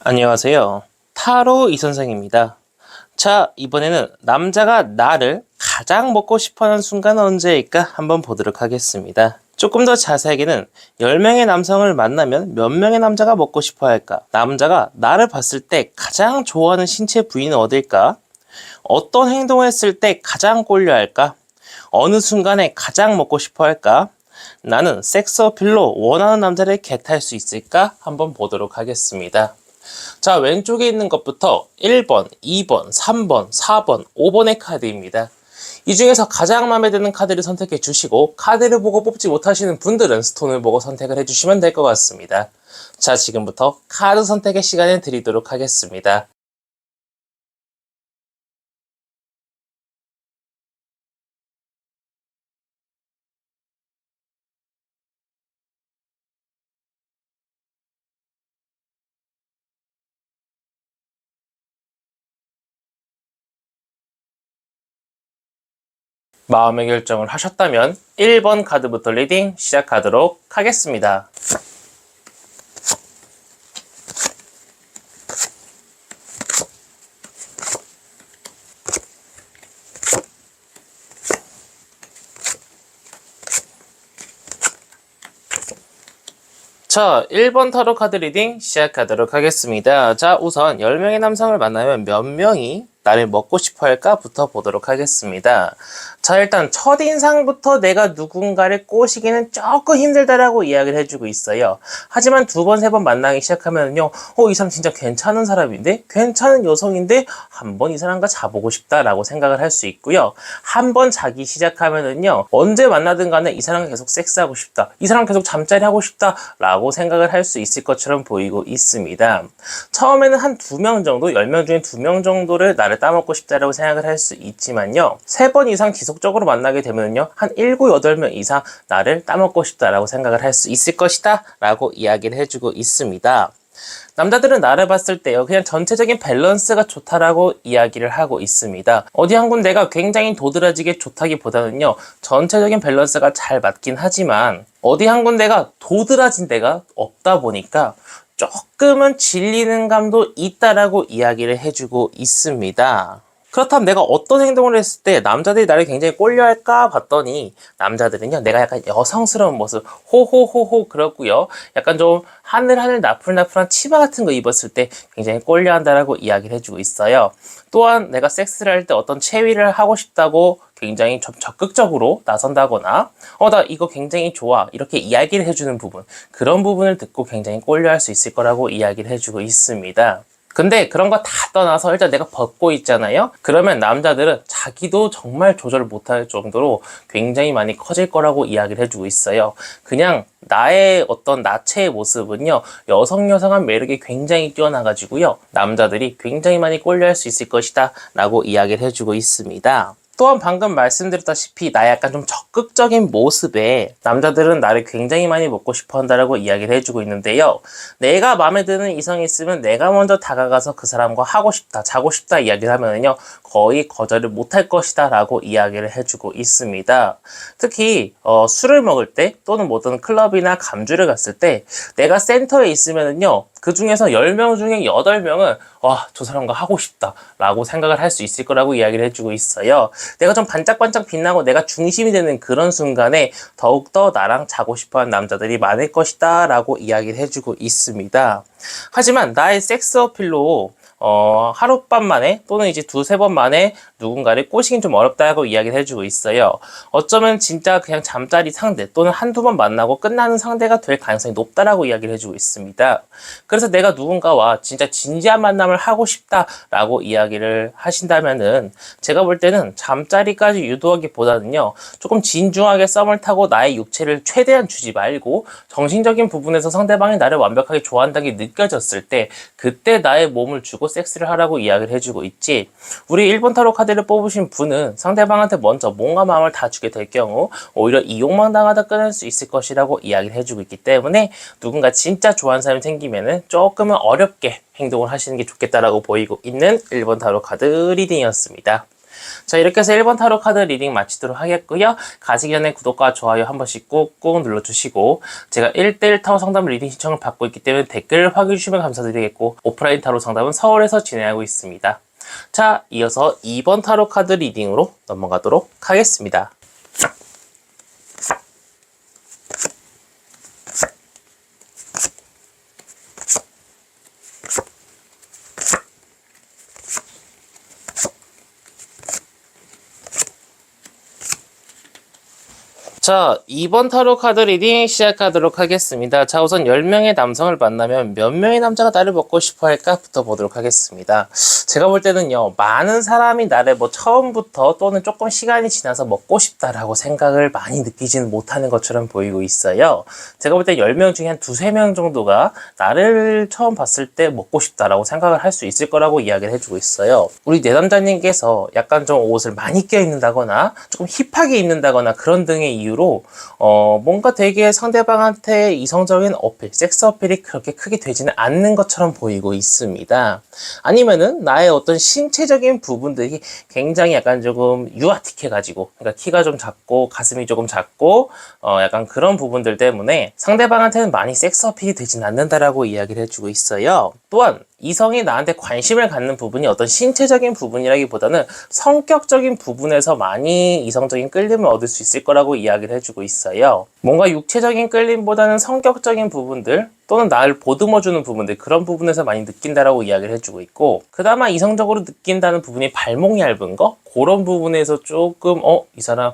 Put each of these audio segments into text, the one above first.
안녕하세요. 타로 이선생입니다. 자, 이번에는 남자가 나를 가장 먹고 싶어하는 순간은 언제일까 한번 보도록 하겠습니다. 조금 더 자세하게는 10명의 남성을 만나면 몇 명의 남자가 먹고 싶어 할까? 남자가 나를 봤을 때 가장 좋아하는 신체 부위는 어딜까? 어떤 행동을 했을 때 가장 꼴려 할까? 어느 순간에 가장 먹고 싶어 할까? 나는 섹스 어필로 원하는 남자를 겟할 수 있을까? 한번 보도록 하겠습니다. 자, 왼쪽에 있는 것부터 1번, 2번, 3번, 4번, 5번의 카드입니다. 이 중에서 가장 마음에 드는 카드를 선택해 주시고 카드를 보고 뽑지 못하시는 분들은 스톤을 보고 선택을 해주시면 될 것 같습니다. 자, 지금부터 카드 선택의 시간을 드리도록 하겠습니다. 마음의 결정을 하셨다면 1번 카드부터 리딩 시작하도록 하겠습니다. 자, 1번 타로 카드 리딩 시작하도록 하겠습니다. 자, 우선 10명의 남성을 만나면 몇 명이 나를 먹고 싶어 할까부터 보도록 하겠습니다. 자, 일단 첫인상부터 내가 누군가를 꼬시기는 조금 힘들다라고 이야기를 해주고 있어요. 하지만 두 번, 세 번 만나기 시작하면요, 이 사람 진짜 괜찮은 사람인데? 괜찮은 여성인데? 한번 이 사람과 자보고 싶다라고 생각을 할 수 있고요. 한 번 자기 시작하면은요, 언제 만나든 간에 이 사람과 계속 섹스하고 싶다. 이 사람 계속 잠자리 하고 싶다. 라고 생각을 할 수 있을 것처럼 보이고 있습니다. 처음에는 한 2명 정도, 10명 중에 2명 정도를 나를 따먹고 싶다라고 생각을 할 수 있지만요. 3번 이상 지속적으로 만나게 되면요. 한 7, 8명 이상 나를 따먹고 싶다라고 생각을 할 수 있을 것이다 라고 이야기를 해주고 있습니다. 남자들은 나를 봤을 때요, 그냥 전체적인 밸런스가 좋다라고 이야기를 하고 있습니다. 어디 한 군데가 굉장히 도드라지게 좋다기보다는요, 전체적인 밸런스가 잘 맞긴 하지만 어디 한 군데가 도드라진 데가 없다 보니까 조금은 질리는 감도 있다라고 이야기를 해주고 있습니다. 그렇다면 내가 어떤 행동을 했을 때 남자들이 나를 굉장히 꼴려할까 봤더니 남자들은요, 내가 약간 여성스러운 모습, 호호호호 그렇고요, 약간 좀 하늘하늘 나풀나풀한 치마 같은 거 입었을 때 굉장히 꼴려한다라고 이야기를 해주고 있어요. 또한 내가 섹스를 할 때 어떤 체위를 하고 싶다고 굉장히 좀 적극적으로 나선다거나 나 이거 굉장히 좋아 이렇게 이야기를 해주는 부분, 그런 부분을 듣고 굉장히 꼴려할 수 있을 거라고 이야기를 해주고 있습니다. 근데 그런 거 다 떠나서 일단 내가 벗고 있잖아요? 그러면 남자들은 자기도 정말 조절을 못할 정도로 굉장히 많이 커질 거라고 이야기를 해주고 있어요. 그냥 나의 어떤 나체의 모습은요, 여성한 매력이 굉장히 뛰어나가지고요, 남자들이 굉장히 많이 꼴려할 수 있을 것이다 라고 이야기를 해주고 있습니다. 또한 방금 말씀드렸다시피 나 약간 좀 적극적인 모습에 남자들은 나를 굉장히 많이 먹고 싶어 한다라고 이야기를 해주고 있는데요. 내가 마음에 드는 이성이 있으면 내가 먼저 다가가서 그 사람과 하고 싶다, 자고 싶다 이야기를 하면은요, 거의 거절을 못할 것이다 라고 이야기를 해주고 있습니다. 특히 술을 먹을 때 또는 뭐든 클럽이나 감주를 갔을 때 내가 센터에 있으면은요, 그 중에서 10명 중에 8명은 저 사람과 하고 싶다 라고 생각을 할 수 있을 거라고 이야기를 해주고 있어요. 내가 좀 반짝반짝 빛나고 내가 중심이 되는 그런 순간에 더욱더 나랑 자고 싶어하는 남자들이 많을 것이다 라고 이야기를 해주고 있습니다. 하지만 나의 섹스 어필로 하룻밤 만에 또는 이제 2, 3번 만에 누군가를 꼬시긴 좀 어렵다고 이야기를 해주고 있어요. 어쩌면 진짜 그냥 잠자리 상대 또는 한두 번 만나고 끝나는 상대가 될 가능성이 높다라고 이야기를 해주고 있습니다. 그래서 내가 누군가와 진짜 진지한 만남을 하고 싶다라고 이야기를 하신다면은 제가 볼 때는 잠자리까지 유도하기보다는요, 조금 진중하게 썸을 타고 나의 육체를 최대한 주지 말고 정신적인 부분에서 상대방이 나를 완벽하게 좋아한다는 게 느껴졌을 때 그때 나의 몸을 주고 섹스를 하라고 이야기를 해주고 있지, 우리 1번 타로 카드를 뽑으신 분은 상대방한테 먼저 몸과 마음을 다 주게 될 경우 오히려 이용만 당하다 끊을 수 있을 것이라고 이야기를 해주고 있기 때문에 누군가 진짜 좋아하는 사람이 생기면은 조금은 어렵게 행동을 하시는 게 좋겠다라고 보이고 있는 1번 타로 카드 리딩이었습니다. 자, 이렇게 해서 1번 타로 카드 리딩 마치도록 하겠고요. 가시기 전에 구독과 좋아요 한 번씩 꾹꾹 눌러주시고, 제가 1대1 타로 상담 리딩 신청을 받고 있기 때문에 댓글 확인해 주시면 감사드리겠고, 오프라인 타로 상담은 서울에서 진행하고 있습니다. 자, 이어서 2번 타로 카드 리딩으로 넘어가도록 하겠습니다. 자, 2번 타로 카드 리딩 시작하도록 하겠습니다. 자, 우선 10명의 남성을 만나면 몇 명의 남자가 나를 먹고 싶어 할까부터 보도록 하겠습니다. 제가 볼 때는요, 많은 사람이 나를 처음부터 또는 조금 시간이 지나서 먹고 싶다라고 생각을 많이 느끼지는 못하는 것처럼 보이고 있어요. 제가 볼 때 10명 중에 한 2~3명 정도가 나를 처음 봤을 때 먹고 싶다라고 생각을 할 수 있을 거라고 이야기를 해주고 있어요. 우리 내담자님께서 약간 좀 옷을 많이 껴입는다거나 조금 힙하게 입는다거나 그런 등의 이유로 뭔가 되게 상대방한테 이성적인 어필, 섹스 어필이 그렇게 크게 되지는 않는 것처럼 보이고 있습니다. 아니면은 나의 어떤 신체적인 부분들이 굉장히 약간 조금 유아틱해가지고, 그러니까 키가 좀 작고 가슴이 조금 작고 약간 그런 부분들 때문에 상대방한테는 많이 섹스 어필이 되진 않는다라고 이야기를 해주고 있어요. 또한 이성이 나한테 관심을 갖는 부분이 어떤 신체적인 부분이라기보다는 성격적인 부분에서 많이 이성적인 끌림을 얻을 수 있을 거라고 이야기를 해주고 있어요. 뭔가 육체적인 끌림보다는 성격적인 부분들 또는 나를 보듬어주는 부분들, 그런 부분에서 많이 느낀다라고 이야기를 해주고 있고, 그나마 이성적으로 느낀다는 부분이 발목 얇은 거? 그런 부분에서 조금 이 사람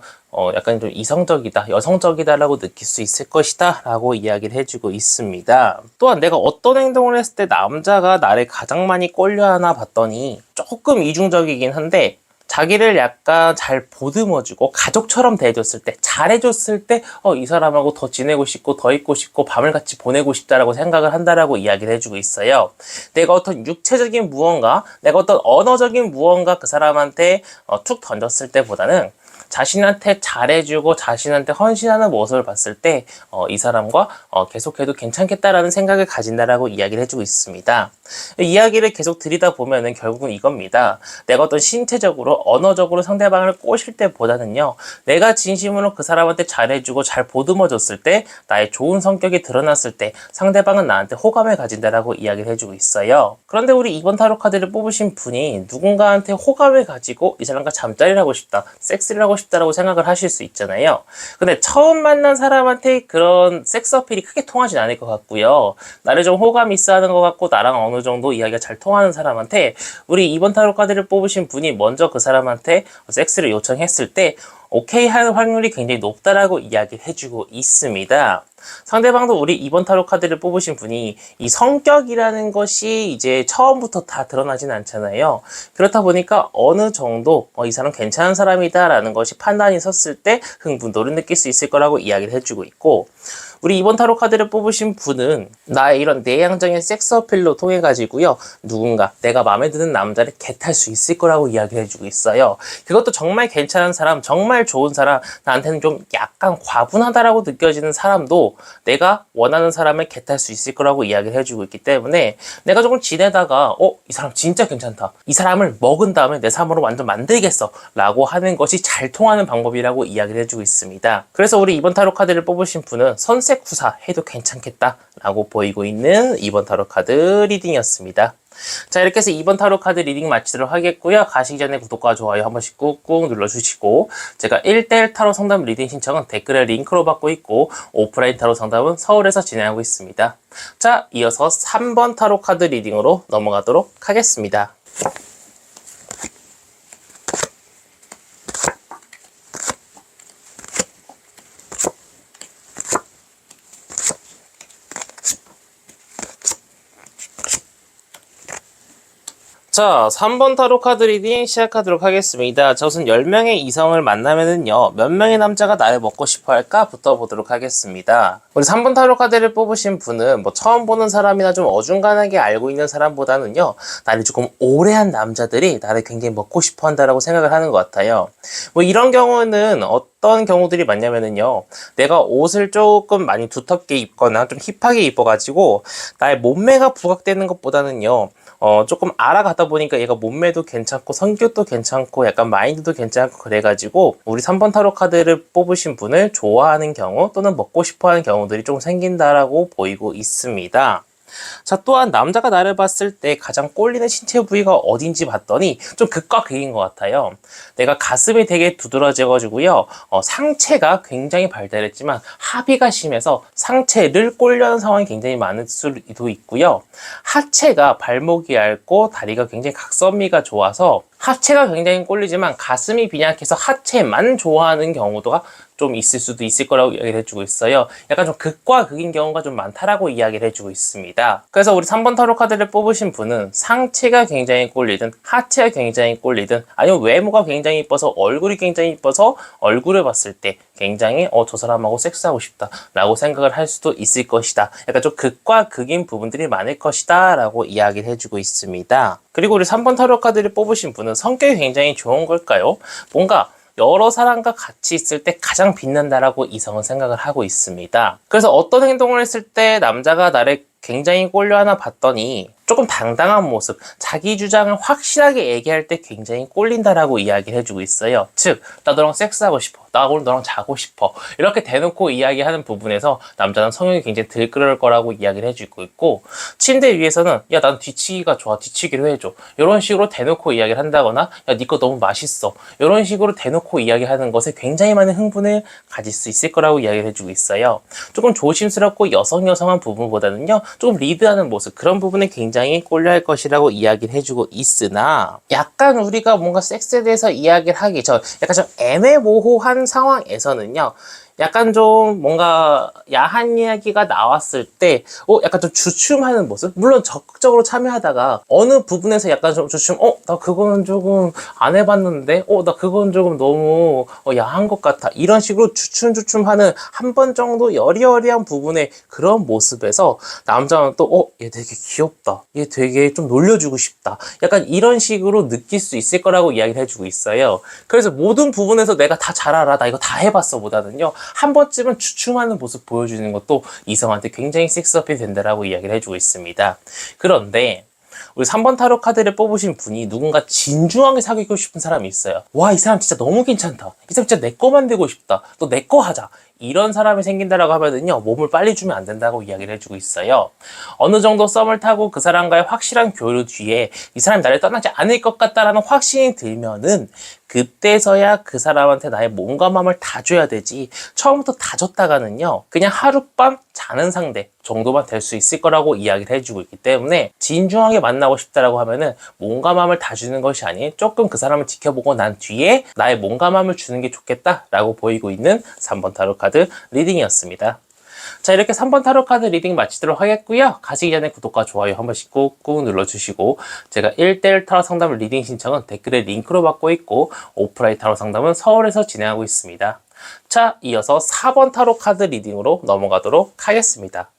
약간 좀 이성적이다, 여성적이다라고 느낄 수 있을 것이다 라고 이야기를 해주고 있습니다. 또한 내가 어떤 행동을 했을 때 남자가 나를 가장 많이 꼴려하나 봤더니 조금 이중적이긴 한데, 자기를 약간 잘 보듬어주고 가족처럼 대해줬을 때, 잘해줬을 때 이 사람하고 더 지내고 싶고 더 있고 싶고 밤을 같이 보내고 싶다라고 생각을 한다라고 이야기를 해주고 있어요. 내가 어떤 육체적인 무언가, 내가 어떤 언어적인 무언가 그 사람한테 툭 던졌을 때보다는 자신한테 잘해주고 자신한테 헌신하는 모습을 봤을 때 이 사람과 계속해도 괜찮겠다라는 생각을 가진다라고 이야기를 해주고 있습니다. 이야기를 계속 드리다 보면은 결국은 이겁니다. 내가 어떤 신체적으로, 언어적으로 상대방을 꼬실 때보다는요, 내가 진심으로 그 사람한테 잘해주고 잘 보듬어줬을 때, 나의 좋은 성격이 드러났을 때 상대방은 나한테 호감을 가진다라고 이야기를 해주고 있어요. 그런데 우리 2번 타로 카드를 뽑으신 분이 누군가한테 호감을 가지고 이 사람과 잠자리를 하고 싶다, 섹스를 하고 싶다라고 생각을 하실 수 있잖아요. 근데 처음 만난 사람한테 그런 섹스 어필이 크게 통하진 않을 것 같고요. 나를 좀 호감이 있어 하는 것 같고 나랑 어느 정도 이야기가 잘 통하는 사람한테 우리 2번 타로 카드를 뽑으신 분이 먼저 그 사람한테 섹스를 요청했을 때 오케이 하는 확률이 굉장히 높다라고 이야기를 해주고 있습니다. 상대방도 우리 2번 타로 카드를 뽑으신 분이 이 성격이라는 것이 이제 처음부터 다 드러나진 않잖아요. 그렇다 보니까 어느 정도 이 사람 괜찮은 사람이다 라는 것이 판단이 섰을 때 흥분도를 느낄 수 있을 거라고 이야기를 해주고 있고, 우리 2번 타로 카드를 뽑으신 분은 나의 이런 내향적인 섹스 어필로 통해 가지고요, 누군가 내가 마음에 드는 남자를 겟할 수 있을 거라고 이야기를 해주고 있어요. 그것도 정말 괜찮은 사람, 정말 좋은 사람, 나한테는 좀 약간 과분하다라고 느껴지는 사람도 내가 원하는 사람을 겟할 수 있을 거라고 이야기를 해주고 있기 때문에, 내가 조금 지내다가 이 사람 진짜 괜찮다, 이 사람을 먹은 다음에 내 삶으로 완전 만들겠어 라고 하는 것이 잘 통하는 방법이라고 이야기를 해주고 있습니다. 그래서 우리 2번 타로 카드를 뽑으신 분은 선색후사 해도 괜찮겠다 라고 보이고 있는 2번 타로 카드 리딩이었습니다. 자, 이렇게 해서 2번 타로 카드 리딩 마치도록 하겠고요. 가시기 전에 구독과 좋아요 한 번씩 꾹꾹 눌러주시고, 제가 1대1 타로 상담 리딩 신청은 댓글에 링크로 받고 있고, 오프라인 타로 상담은 서울에서 진행하고 있습니다. 자, 이어서 3번 타로 카드 리딩으로 넘어가도록 하겠습니다. 자, 3번 타로 카드 리딩 시작하도록 하겠습니다. 자, 우선 10명의 이성을 만나면은요, 몇 명의 남자가 나를 먹고 싶어 할까부터 보도록 하겠습니다. 우리 3번 타로 카드를 뽑으신 분은 처음 보는 사람이나 좀 어중간하게 알고 있는 사람보다는요, 나를 조금 오래 한 남자들이 나를 굉장히 먹고 싶어 한다라고 생각을 하는 것 같아요. 이런 경우는 어떤 경우들이 많냐면은요, 내가 옷을 조금 많이 두텁게 입거나 좀 힙하게 입어가지고 나의 몸매가 부각되는 것보다는요, 조금 알아가다 보니까 얘가 몸매도 괜찮고 성격도 괜찮고 약간 마인드도 괜찮고 그래가지고 우리 3번 타로 카드를 뽑으신 분을 좋아하는 경우 또는 먹고 싶어하는 경우들이 좀 생긴다라고 보이고 있습니다. 자, 또한 남자가 나를 봤을 때 가장 꼴리는 신체 부위가 어딘지 봤더니 좀 극과 극인 것 같아요. 내가 가슴이 되게 두드러져가지고요, 상체가 굉장히 발달했지만 하비가 심해서 상체를 꼴려는 상황이 굉장히 많을 수도 있고요. 하체가 발목이 얇고 다리가 굉장히 각선미가 좋아서 하체가 굉장히 꼴리지만 가슴이 빈약해서 하체만 좋아하는 경우가 좀 있을 수도 있을 거라고 이야기를 해주고 있어요. 약간 좀 극과 극인 경우가 좀 많다라고 이야기를 해주고 있습니다. 그래서 우리 3번 타로 카드를 뽑으신 분은 상체가 굉장히 꼴리든 하체가 굉장히 꼴리든 아니면 외모가 굉장히 이뻐서 얼굴이 굉장히 이뻐서 얼굴을 봤을 때 굉장히 저 사람하고 섹스하고 싶다 라고 생각을 할 수도 있을 것이다. 약간 좀 극과 극인 부분들이 많을 것이다 라고 이야기를 해주고 있습니다. 그리고 우리 3번 타로 카드를 뽑으신 분은 성격이 굉장히 좋은 걸까요? 뭔가 여러 사람과 같이 있을 때 가장 빛난다라고 이성은 생각을 하고 있습니다. 그래서 어떤 행동을 했을 때 남자가 나를 굉장히 꼴려하나 봤더니 조금 당당한 모습, 자기 주장을 확실하게 얘기할 때 굉장히 꼴린다라고 이야기를 해주고 있어요. 즉, 나 너랑 섹스하고 싶어. 나 오늘 너랑 자고 싶어. 이렇게 대놓고 이야기하는 부분에서 남자는 성욕이 굉장히 들끓을 거라고 이야기를 해주고 있고, 침대 위에서는 야, 난 뒤치기가 좋아. 뒤치기로 해줘. 이런 식으로 대놓고 이야기를 한다거나 야, 니 거 너무 맛있어. 이런 식으로 대놓고 이야기하는 것에 굉장히 많은 흥분을 가질 수 있을 거라고 이야기를 해주고 있어요. 조금 조심스럽고 여성한 부분보다는요, 조금 리드하는 모습, 그런 부분에 굉장히 꼴려할 것이라고 이야기를 해주고 있으나 약간 우리가 뭔가 섹스에 대해서 이야기를 하기 전 약간 좀 애매모호한 상황에서는요, 약간 좀 뭔가 야한 이야기가 나왔을 때 약간 좀 주춤하는 모습? 물론 적극적으로 참여하다가 어느 부분에서 약간 좀 주춤, 나 그거는 조금 안 해봤는데? 나 그건 조금 너무 야한 것 같아. 이런 식으로 주춤하는 한 번 정도 여리여리한 부분의 그런 모습에서 남자는 또 얘 되게 귀엽다. 얘 되게 좀 놀려주고 싶다. 약간 이런 식으로 느낄 수 있을 거라고 이야기를 해주고 있어요. 그래서 모든 부분에서 내가 다 잘 알아. 나 이거 다 해봤어 보다는요, 한 번쯤은 주춤하는 모습 보여주는 것도 이성한테 굉장히 섹스업이 된다라고 이야기를 해주고 있습니다. 그런데 우리 3번 타로 카드를 뽑으신 분이 누군가 진중하게 사귀고 싶은 사람이 있어요. 와, 이 사람 진짜 너무 괜찮다. 이 사람 진짜 내 거 만들고 싶다. 또 내 거 하자. 이런 사람이 생긴다라고 하면은요, 몸을 빨리 주면 안 된다고 이야기를 해주고 있어요. 어느 정도 썸을 타고 그 사람과의 확실한 교류 뒤에 이 사람이 나를 떠나지 않을 것 같다라는 확신이 들면은 그때서야 그 사람한테 나의 몸과 마음을 다 줘야 되지, 처음부터 다 줬다가는요, 그냥 하룻밤 자는 상대 정도만 될 수 있을 거라고 이야기를 해주고 있기 때문에 진중하게 만나고 싶다라고 하면은 몸과 마음을 다 주는 것이 아닌 조금 그 사람을 지켜보고 난 뒤에 나의 몸과 마음을 주는 게 좋겠다라고 보이고 있는 3번 타로 카드 리딩이었습니다. 자, 이렇게 3번 타로 카드 리딩 마치도록 하겠고요. 가시기 전에 구독과 좋아요 한 번씩 꾹꾹 눌러주시고, 제가 1:1 타로 상담 리딩 신청은 댓글에 링크로 받고 있고, 오프라인 타로 상담은 서울에서 진행하고 있습니다. 자, 이어서 4번 타로 카드 리딩으로 넘어가도록 하겠습니다.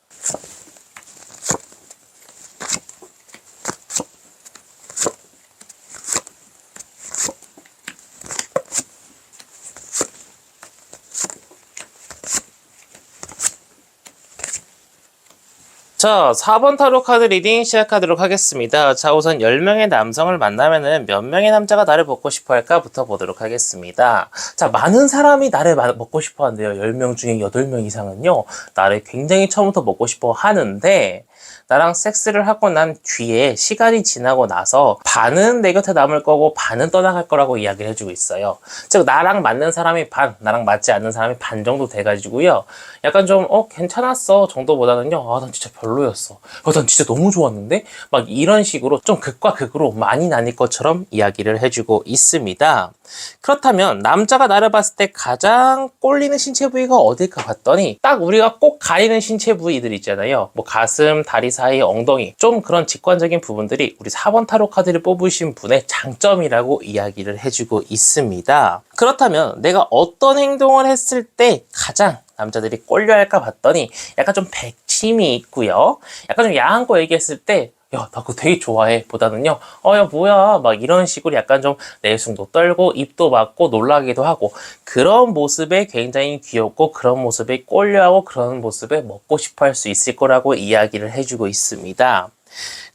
자, 4번 타로 카드 리딩 시작하도록 하겠습니다. 자, 우선 10명의 남성을 만나면은 몇 명의 남자가 나를 먹고 싶어 할까부터 보도록 하겠습니다. 자, 많은 사람이 나를 먹고 싶어 한대요. 10명 중에 8명 이상은요, 나를 굉장히 처음부터 먹고 싶어 하는데, 나랑 섹스를 하고 난 뒤에 시간이 지나고 나서 반은 내 곁에 남을 거고 반은 떠나갈 거라고 이야기를 해주고 있어요. 즉, 나랑 맞는 사람이 반, 나랑 맞지 않는 사람이 반 정도 돼가지고요, 약간 좀 괜찮았어 정도보다는요, 난 진짜 별로였어, 난 진짜 너무 좋았는데, 막 이런 식으로 좀 극과 극으로 많이 나뉠 것처럼 이야기를 해주고 있습니다. 그렇다면 남자가 나를 봤을 때 가장 꼴리는 신체 부위가 어딜까 봤더니 딱 우리가 꼭 가리는 신체 부위들 있잖아요. 뭐 가슴, 다리 사이, 엉덩이, 좀 그런 직관적인 부분들이 우리 4번 타로 카드를 뽑으신 분의 장점이라고 이야기를 해주고 있습니다. 그렇다면 내가 어떤 행동을 했을 때 가장 남자들이 꼴려할까 봤더니 약간 좀 백침이 있고요, 약간 좀 야한 거 얘기했을 때 야, 나 그거 되게 좋아해. 보다는요, 야, 뭐야. 막 이런 식으로 약간 좀 내숭도 떨고, 입도 맞고, 놀라기도 하고, 그런 모습에 굉장히 귀엽고, 그런 모습에 꼴려하고, 그런 모습에 먹고 싶어 할 수 있을 거라고 이야기를 해주고 있습니다.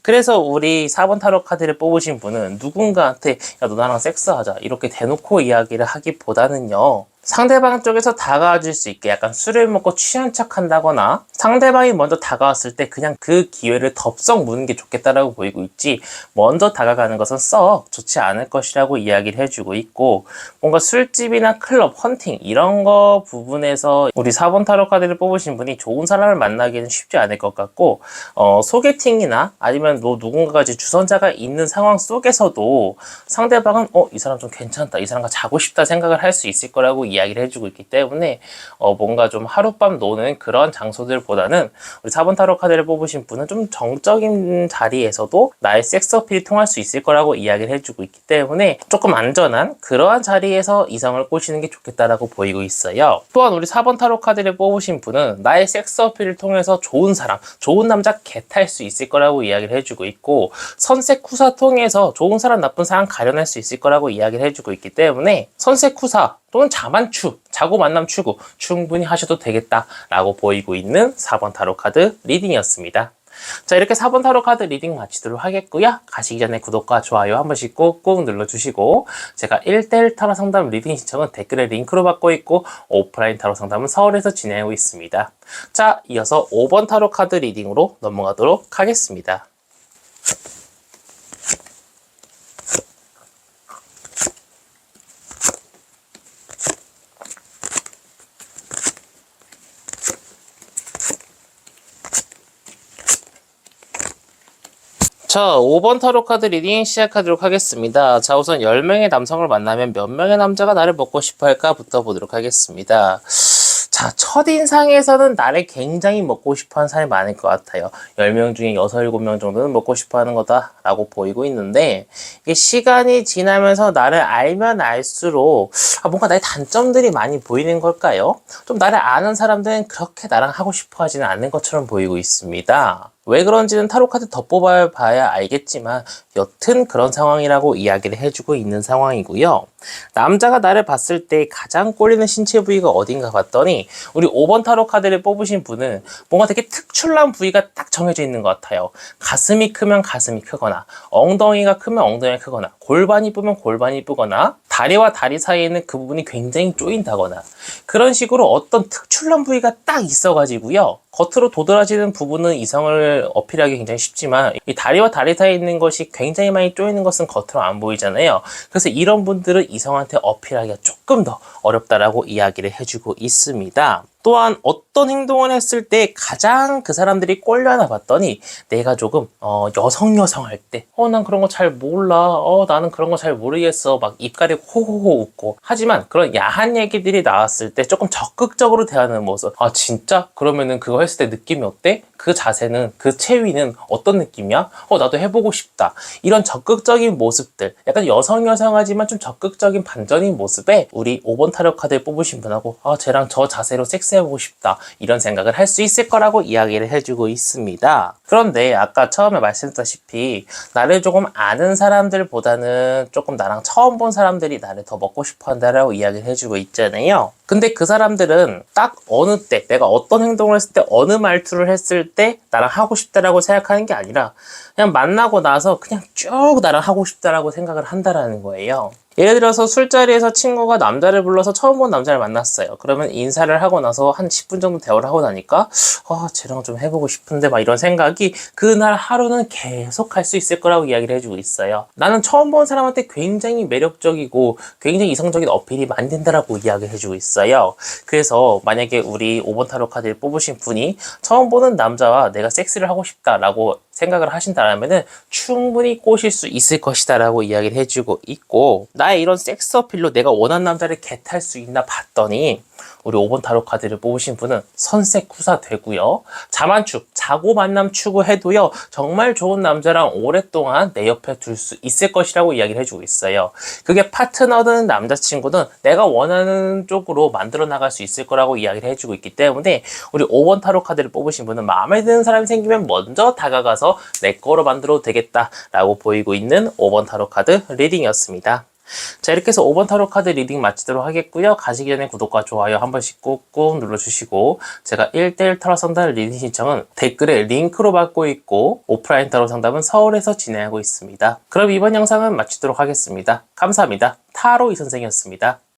그래서 우리 4번 타로 카드를 뽑으신 분은 누군가한테 야, 너 나랑 섹스하자 이렇게 대놓고 이야기를 하기보다는요, 상대방 쪽에서 다가와 줄 수 있게 약간 술을 먹고 취한 척 한다거나 상대방이 먼저 다가왔을 때 그냥 그 기회를 덥석 무는 게 좋겠다라고 보이고 있지, 먼저 다가가는 것은 썩 좋지 않을 것이라고 이야기를 해주고 있고, 뭔가 술집이나 클럽, 헌팅 이런 거 부분에서 우리 4번 타로 카드를 뽑으신 분이 좋은 사람을 만나기는 쉽지 않을 것 같고, 소개팅이나 아니면 뭐 누군가가 이제 주선자가 있는 상황 속에서도 상대방은 이 사람 좀 괜찮다, 이 사람과 자고 싶다 생각을 할 수 있을 거라고 이야기를 해주고 있기 때문에 뭔가 좀 하룻밤 노는 그런 장소들보다는 우리 4번 타로 카드를 뽑으신 분은 좀 정적인 자리에서도 나의 섹스 어필이 통할 수 있을 거라고 이야기를 해주고 있기 때문에 조금 안전한 그러한 자리에서 이성을 꼬시는 게 좋겠다라고 보이고 있어요. 또한 우리 4번 타로 카드를 뽑으신 분은 나의 섹스 어필을 통해서 좋은 사람, 좋은 남자 겟할 수 있을 거라고 이야기를 해주고 있고, 선색후사 통해서 좋은 사람, 나쁜 사람 가려낼 수 있을 거라고 이야기를 해주고 있기 때문에 선색후사 또는 자만추, 자고 만남 추구 충분히 하셔도 되겠다라고 보이고 있는 4번 타로 카드 리딩이었습니다. 자, 이렇게 4번 타로 카드 리딩 마치도록 하겠고요. 가시기 전에 구독과 좋아요 한 번씩 꾹꾹 눌러주시고, 제가 1대1 타로 상담 리딩 신청은 댓글에 링크로 받고 있고, 오프라인 타로 상담은 서울에서 진행하고 있습니다. 자, 이어서 5번 타로 카드 리딩으로 넘어가도록 하겠습니다. 자, 5번 타로 카드 리딩 시작하도록 하겠습니다. 자, 우선 10명의 남성을 만나면 몇 명의 남자가 나를 먹고 싶어 할까부터 보도록 하겠습니다. 자, 첫인상에서는 나를 굉장히 먹고 싶어 하는 사람이 많을 것 같아요. 10명 중에 6, 7명 정도는 먹고 싶어 하는 거다라고 보이고 있는데, 이게 시간이 지나면서 나를 알면 알수록 뭔가 나의 단점들이 많이 보이는 걸까요? 좀 나를 아는 사람들은 그렇게 나랑 하고 싶어 하지는 않는 것처럼 보이고 있습니다. 왜 그런지는 타로 카드 더 뽑아봐야 알겠지만 여튼 그런 상황이라고 이야기를 해주고 있는 상황이고요. 남자가 나를 봤을 때 가장 꼴리는 신체 부위가 어딘가 봤더니 우리 5번 타로 카드를 뽑으신 분은 뭔가 되게 특출난 부위가 딱 정해져 있는 것 같아요. 가슴이 크면 가슴이 크거나, 엉덩이가 크면 엉덩이가 크거나, 골반이 이쁘면 골반이 이쁘거나, 다리와 다리 사이에 있는 그 부분이 굉장히 쪼인다거나, 그런 식으로 어떤 특출난 부위가 딱 있어가지고요, 겉으로 도드라지는 부분은 이성을 어필하기 굉장히 쉽지만 이 다리와 다리 사이에 있는 것이 굉장히 많이 쪼이는 것은 겉으로 안 보이잖아요. 그래서 이런 분들은 이성한테 어필하기가 조금 더 어렵다라고 이야기를 해주고 있습니다. 또한 어떤 행동을 했을 때 가장 그 사람들이 꼴려나 봤더니 내가 조금 여성할 때 난 그런 거 잘 몰라, 나는 그런 거 잘 모르겠어, 막 입 가리고 호호호 웃고, 하지만 그런 야한 얘기들이 나왔을 때 조금 적극적으로 대하는 모습, 진짜? 그러면은 그거 했을 때 느낌이 어때? 그 자세는, 그 체위는 어떤 느낌이야? 나도 해보고 싶다. 이런 적극적인 모습들, 약간 여성하지만 좀 적극적인 반전인 모습에 우리 5번 타로 카드를 뽑으신 분하고 쟤랑 저 자세로 섹스해보고 싶다, 이런 생각을 할 수 있을 거라고 이야기를 해주고 있습니다. 그런데 아까 처음에 말씀드렸다시피 나를 조금 아는 사람들보다는 조금 나랑 처음 본 사람들이 나를 더 먹고 싶어 한다라고 이야기를 해주고 있잖아요. 근데 그 사람들은 딱 어느 때, 내가 어떤 행동을 했을 때, 어느 말투를 했을 때 나랑 하고 싶다라고 생각하는 게 아니라 그냥 만나고 나서 그냥 쭉 나랑 하고 싶다라고 생각을 한다라는 거예요. 예를 들어서 술자리에서 친구가 남자를 불러서 처음 본 남자를 만났어요. 그러면 인사를 하고 나서 한 10분 정도 대화를 하고 나니까 쟤랑 좀 해보고 싶은데 막 이런 생각이 그날 하루는 계속 할 수 있을 거라고 이야기를 해주고 있어요. 나는 처음 본 사람한테 굉장히 매력적이고 굉장히 이성적인 어필이 많이 된다라고 이야기를 해주고 있어요. 그래서 만약에 우리 5번 타로 카드를 뽑으신 분이 처음 보는 남자와 내가 섹스를 하고 싶다라고 생각을 하신다면은 충분히 꼬실 수 있을 것이다 라고 이야기를 해주고 있고, 나의 이런 섹스 어필로 내가 원하는 남자를 겟할 수 있나 봤더니 우리 5번 타로 카드를 뽑으신 분은 선색후사 되고요. 자만축, 자고 만남 추구해도요. 정말 좋은 남자랑 오랫동안 내 옆에 둘 수 있을 것이라고 이야기를 해주고 있어요. 그게 파트너든 남자친구든 내가 원하는 쪽으로 만들어 나갈 수 있을 거라고 이야기를 해주고 있기 때문에 우리 5번 타로 카드를 뽑으신 분은 마음에 드는 사람이 생기면 먼저 다가가서 내 거로 만들어도 되겠다라고 보이고 있는 5번 타로 카드 리딩이었습니다. 자, 이렇게 해서 5번 타로 카드 리딩 마치도록 하겠고요. 가시기 전에 구독과 좋아요 한 번씩 꾹꾹 눌러주시고, 제가 1대1 타로 상담 리딩 신청은 댓글에 링크로 받고 있고, 오프라인 타로 상담은 서울에서 진행하고 있습니다. 그럼 이번 영상은 마치도록 하겠습니다. 감사합니다. 타로 이 선생이었습니다.